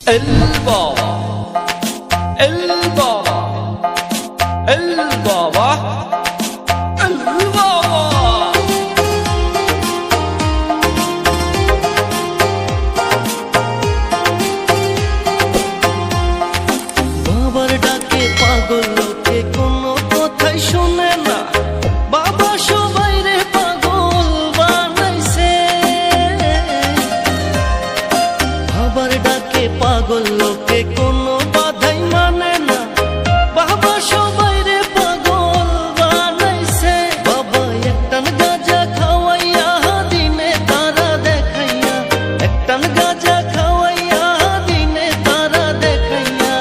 El Baba, El Baba, El Baba, El Baba. বাবার ডাকে পাগল লোকে কোনো কথাই শুনে না, বাবা সবাই রে পাগল বানাইছে। বাবার ডাকে পাগল লোকে কোনো বাধাই মানে না, বাবা সবাই রে পাগল বানাইছে। বাবা একটান গাঁজা খাওয়াইয়া দিনে তারা দেখাইয়া, একটান গাঁজা খাওয়াইয়া দিনে তারা দেখাইয়া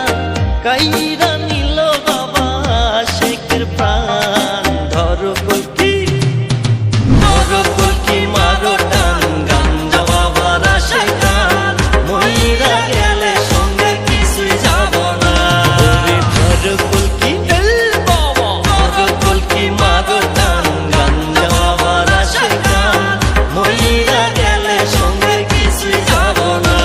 কাইরা নিল বাবা শেখের প্রাণ। ধরো কলকি, ধরো কলকি, মারো টান, গাঞ্জা বাবার আশায় কান, মইরা গেলে সঙ্গে কিছুই যাব না। ধরো কলকি, ধরো কলকি, মারো টান, গাঞ্জা বাবার আশায় কান, মইরা গেলে সঙ্গে কিছুই যাব না।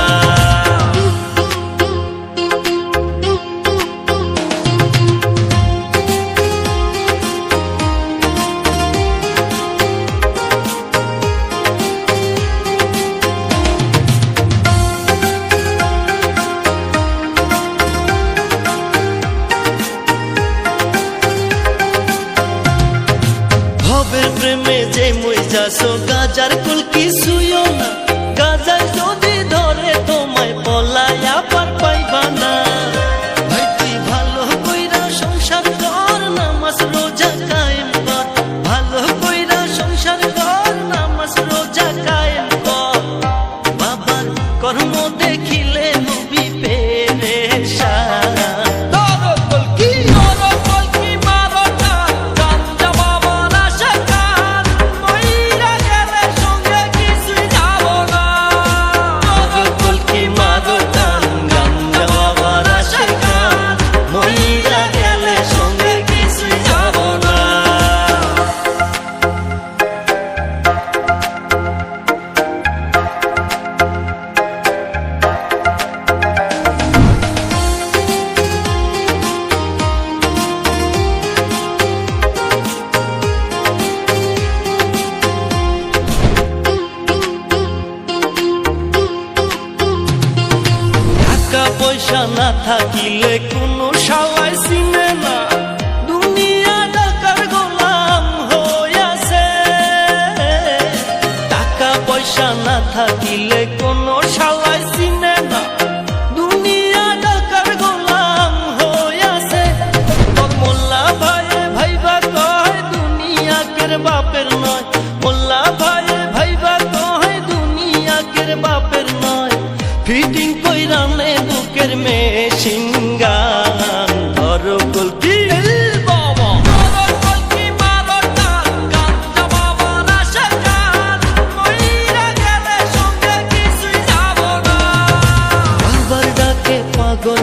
ভবের প্রেমে যে মই যাসো, গাজার কুল কিছুইও না। গাজায় যদি ধরে তোমায় পলায়া পার পাইবা না। ভাই তুই ভালো কইরা সংসার কর, নামাজ রোজা কায়েম কর। ভালো কইরা সংসার কর, নামাজ রোজা কায়েম কর। বাবার কর্ম দেখিলে নবী পেরেশান। ধরো কলকি, ধরো কলকি, মারো টান, গাঞ্জা বাবার আশায় কান, মইরা গেলে সঙ্গে কিছুই যাব না। ধরো কলকি, মারো টান, গাঞ্জা বাবার আশায় কান, মইরা গেলে সঙ্গে কিছুই যাব না। টাকা পয়সা না থাকিলে কোনো শালাই চিনে না, দুনিয়া টাকার গোলাম হইয়াছে। টাকা পয়সা না থাকিলে কোনো শালাই চিনে না, দুনিয়া টাকার গোলাম হইয়াছে। তোর মোল্লা ভাইয়ে ভাইবা কয় দুনিয়াকের বাপের নয়, মোল্লা ভাইয়ে ভাইবা কয় দুনিয়াকের বাপের নয়। ফিটিং কইরা নে বুকের মেশিন গান। ধরো কলকি, El Baba, ধরো কলকি, মারো টান, গাঞ্জা বাবার আশায় কান, মইরা গেলে সঙ্গে কিছুই যাব না। বাবার ডাকে পাগল